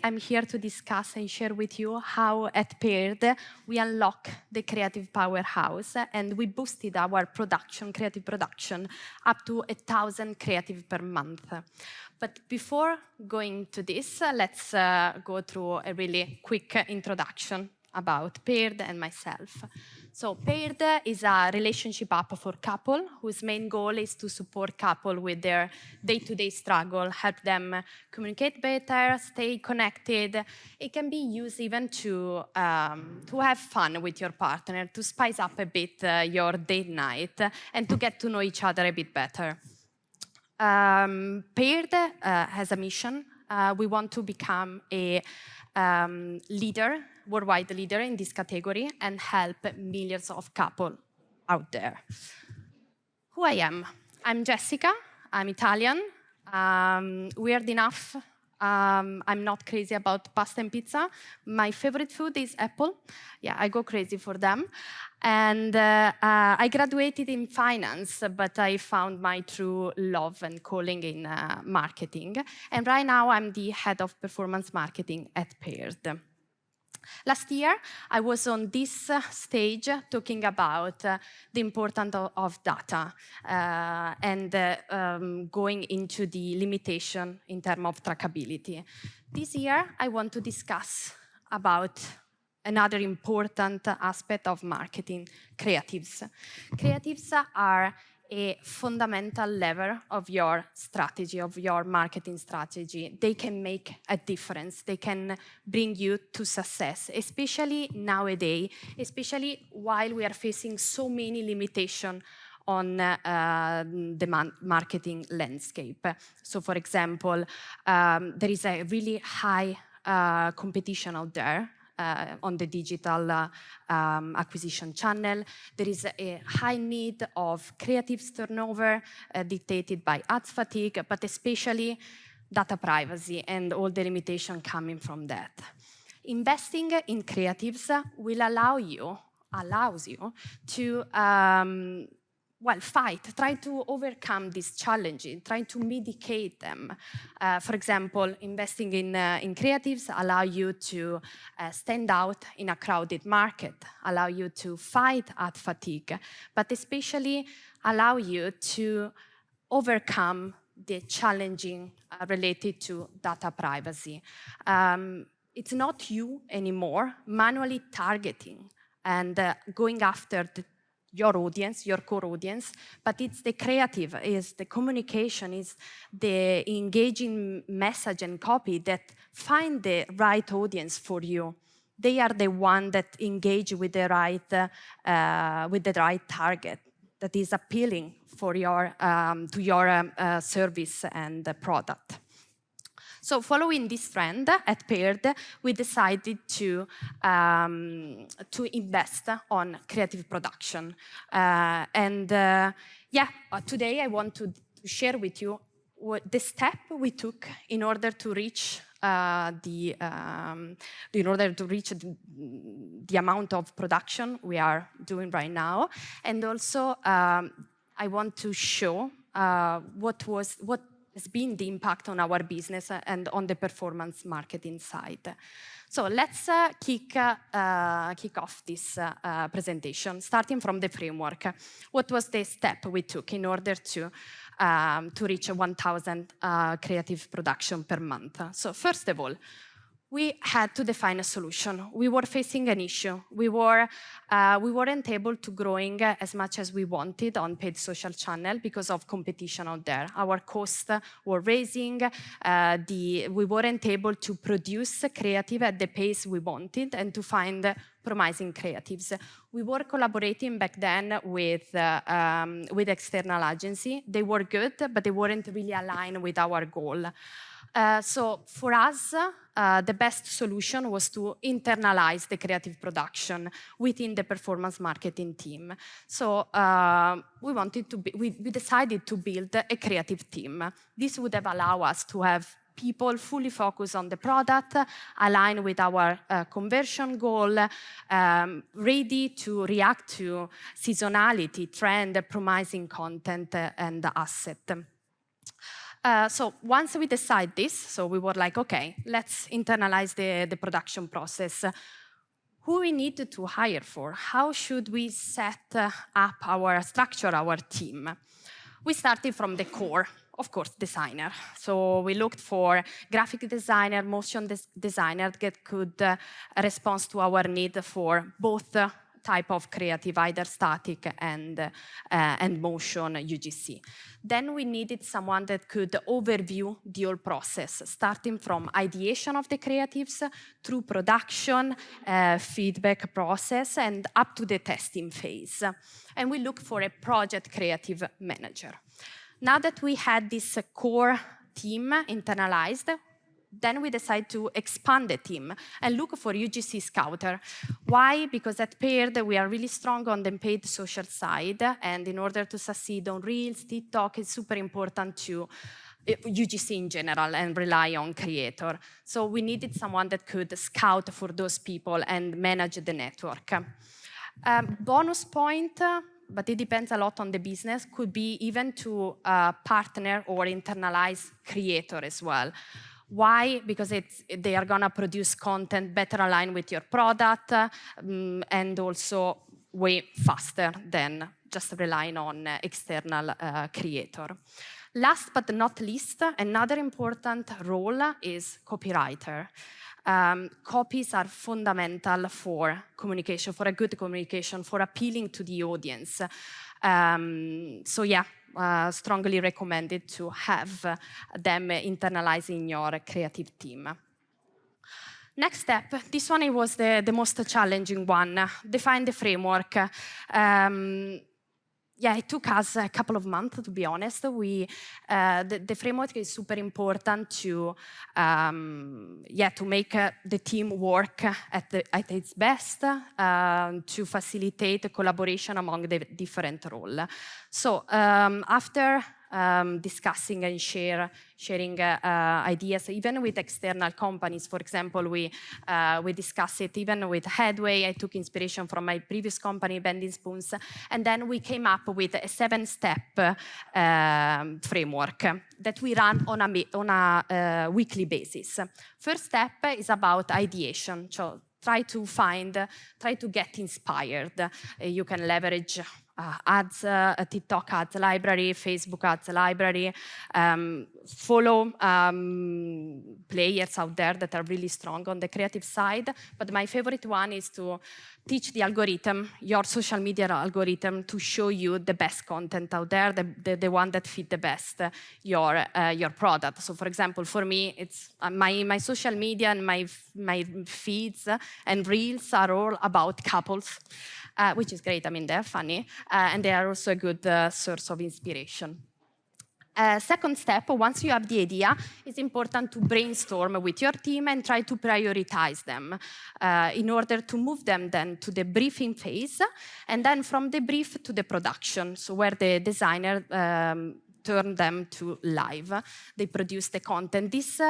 I'm here to discuss and share with you how at Paired we unlock the creative powerhouse and we boosted our creative production, up to 1,000 creative per month. But before going to this, let's go through a really quick introduction about Paired and myself. So Paired is a relationship app for couple whose main goal is to support couple with their day-to-day struggle, help them communicate better, stay connected. It can be used even to have fun with your partner, to spice up a bit your date night, and to get to know each other a bit better. Paired has a mission. We want to become a worldwide leader in this category and help millions of couples out there. Who I am? I'm Jessica, I'm Italian. Weird enough, I'm not crazy about pasta and pizza. My favorite food is apple. Yeah, I go crazy for them. And I graduated in finance, but I found my true love and calling in marketing. And right now I'm the head of performance marketing at Paired. Last year, I was on this stage talking about the importance of data and going into the limitation in terms of trackability. This year, I want to discuss about another important aspect of marketing, creatives. Creatives are a fundamental level of your strategy, of your marketing strategy. They can make a difference. They can bring you to success, especially nowadays, especially while we are facing so many limitations on the marketing landscape. So for example, there is a really high competition out there on the digital acquisition channel. There is a high need of creative turnover dictated by ads fatigue, but especially data privacy and all the limitations coming from that. Investing in creatives will allows you to try to overcome these challenges, try to mitigate them. For example, investing in creatives allow you to stand out in a crowded market, allow you to fight ad fatigue, but especially allow you to overcome the challenging related to data privacy. It's not you anymore manually targeting and going after your audience, your core audience, but it's the creative, is the communication, is the engaging message and copy that find the right audience for you. They are the one that engage with the right target that is appealing for your to your service and product. So following this trend at Paired, we decided to invest on creative production. Today I want to share with you the step we took in order to reach the amount of production we are doing right now, and also I want to show what has been the impact on our business and on the performance marketing side. So let's kick off this presentation, starting from the framework. What was the step we took in order to reach 1,000 creative production per month? So first of all, we had to define a solution. We were facing an issue. We weren't able to growing as much as we wanted on paid social channel because of competition out there. Our costs were raising. We weren't able to produce creative at the pace we wanted and to find promising creatives. We were collaborating back then with external agency. They were good, but they weren't really aligned with our goal. So for us, the best solution was to internalize the creative production within the performance marketing team. So we decided to build a creative team. This would have allowed us to have people fully focused on the product, aligned with our conversion goal, ready to react to seasonality, trend, promising content, and asset. So once we decide this, so we were like, okay, let's internalize the production process. Who we need to hire for? How should we set up our structure, our team? We started from the core, of course, designer. So we looked for graphic designer, motion designer that could respond to our need for both type of creative, either static and motion UGC. Then we needed someone that could overview the whole process, starting from ideation of the creatives through production, feedback process, and up to the testing phase. And we look for a project creative manager. Now that we had this core team internalized, then we decide to expand the team and look for UGC scouter. Why? Because at Paired, we are really strong on the paid social side, and in order to succeed on Reels, TikTok, it's super important to UGC in general and rely on creator. So we needed someone that could scout for those people and manage the network. Bonus point, but it depends a lot on the business, could be even to partner or internalize creator as well. Why? Because they are going to produce content better aligned with your product and also way faster than just relying on external creator. Last but not least, another important role is copywriter. Copies are fundamental for communication, for a good communication, for appealing to the audience. So yeah, strongly recommended to have them internalized in your creative team. Next step, this one was the most challenging one, define the framework. Yeah, it took us a couple of months, to be honest. The framework is super important to make the team work at its best, to facilitate collaboration among the different roles. So after discussing and sharing ideas, even with external companies. For example, we discussed it even with Headway. I took inspiration from my previous company, Bending Spoons, and then we came up with a 7-step framework that we run on a weekly basis. First step is about ideation. So try to get inspired. You can leverage ads, TikTok ads library, Facebook ads library, follow players out there that are really strong on the creative side. But my favorite one is to teach the algorithm, your social media algorithm, to show you the best content out there, the one that fit the best your product. So for example, for me, it's my social media and my feeds and reels are all about couples. Which is great. I mean, they're funny, and they are also a good source of inspiration. Second step, once you have the idea, it's important to brainstorm with your team and try to prioritize them in order to move them then to the briefing phase, and then from the brief to the production, so where the designer turn them to live. They produce the content. This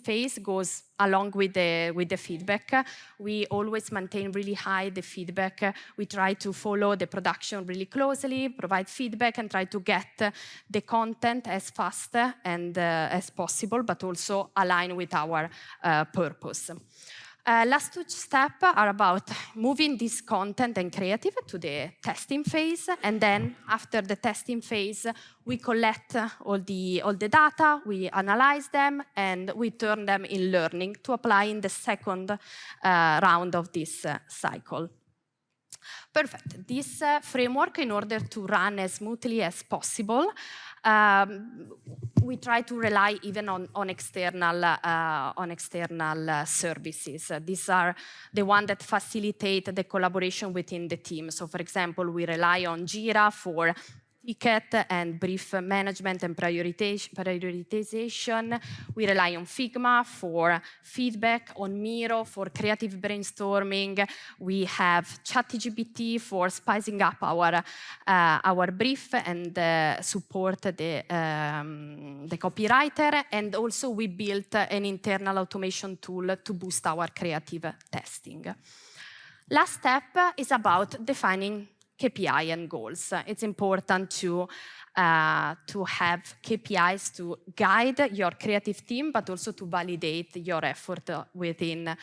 phase goes along with the feedback. We always maintain really high the feedback. We try to follow the production really closely, provide feedback, and try to get the content as fast and as possible, but also align with our purpose. Last two steps are about moving this content and creative to the testing phase, and then after the testing phase, we collect all the data, we analyze them, and we turn them in learning to apply in the second round of this cycle. Perfect. This framework, in order to run as smoothly as possible, we try to rely even on external services. These are the ones that facilitate the collaboration within the team. So, for example, we rely on Jira for ticket and brief management and prioritization. We rely on Figma for feedback, on Miro for creative brainstorming. We have ChatGPT for spicing up our brief and support the copywriter. And also we built an internal automation tool to boost our creative testing. Last step is about defining KPI and goals. It's important to have KPIs to guide your creative team, but also to validate your effort within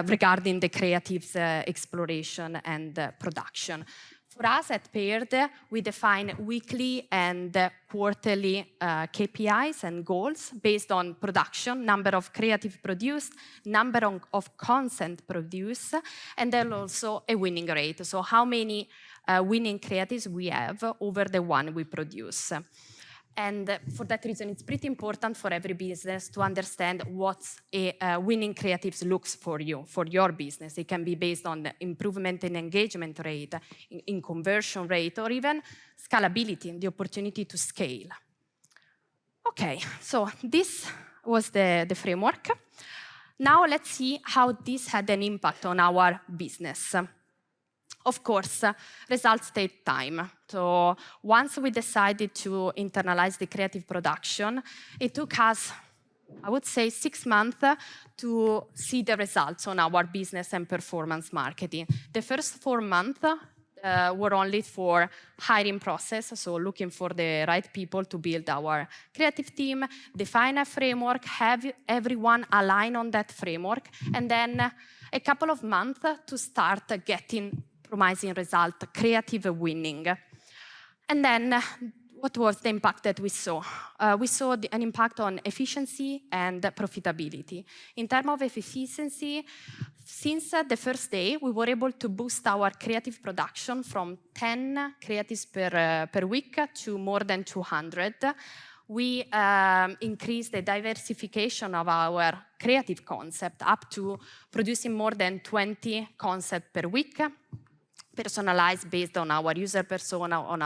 regarding the creative's exploration and production. For us at Paired, we define weekly and quarterly KPIs and goals based on production, number of creative produced, number of content produced, and then also a winning rate. So how many winning creatives we have over the one we produce. And for that reason, it's pretty important for every business to understand what a winning creatives looks for you, for your business. It can be based on the improvement in engagement rate, in conversion rate, or even scalability, the opportunity to scale. Okay, so this was the framework. Now let's see how this had an impact on our business. Of course, results take time. So once we decided to internalize the creative production, it took us, I would say, 6 months to see the results on our business and performance marketing. The first 4 months were only for hiring process, so looking for the right people to build our creative team, define a framework, have everyone align on that framework, and then a couple of months to start getting promising result, creative winning. And then what was the impact that we saw? We saw an impact on efficiency and profitability. In terms of efficiency, since the first day, we were able to boost our creative production from 10 creatives per week to more than 200. We increased the diversification of our creative concept up to producing more than 20 concepts per week, personalized based on our user persona, on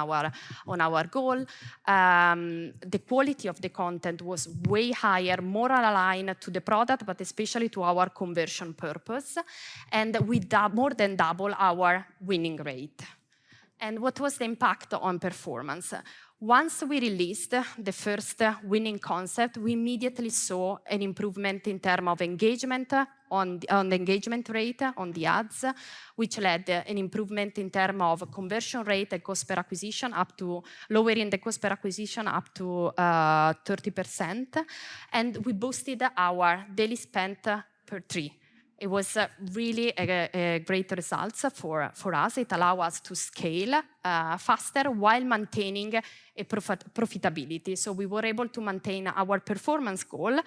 our goal. The quality of the content was way higher, more aligned to the product, but especially to our conversion purpose. And we more than double our winning rate. And what was the impact on performance? Once we released the first winning concept, we immediately saw an improvement in terms of engagement on the engagement rate on the ads, which led an improvement in terms of conversion rate and cost per acquisition, up to lowering the cost per acquisition up to 30%. And we boosted our daily spend per tree. It was really a great results for us. It allowed us to scale faster while maintaining a profitability. So we were able to maintain our performance goal,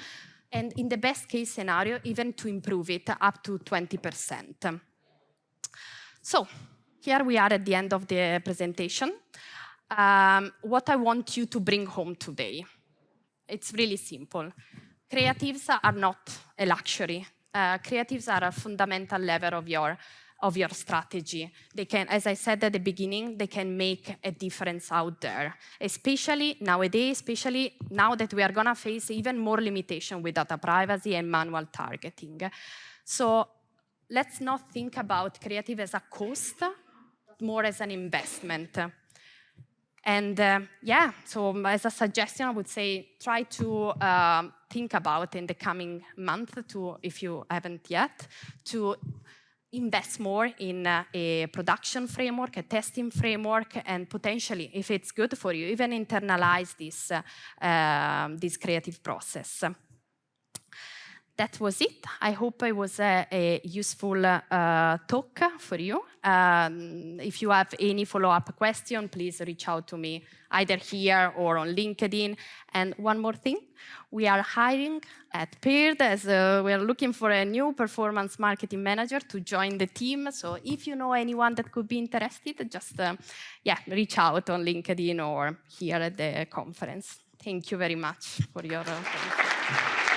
and in the best case scenario, even to improve it up to 20%. So here we are at the end of the presentation. What I want you to bring home today, it's really simple. Creatives are not a luxury. Creatives are a fundamental level of your strategy. They can, as I said at the beginning, they can make a difference out there, especially nowadays, especially now that we are gonna face even more limitation with data privacy and manual targeting. So let's not think about creative as a cost, but more as an investment. And so as a suggestion, I would say try to think about in the coming month, if you haven't yet, to invest more in a production framework, a testing framework, and potentially, if it's good for you, even internalize this creative process. That was it. I hope it was a useful talk for you. If you have any follow-up question, please reach out to me either here or on LinkedIn. And one more thing, we are hiring at Paired as we are looking for a new performance marketing manager to join the team. So if you know anyone that could be interested, just reach out on LinkedIn or here at the conference. Thank you very much for your attention.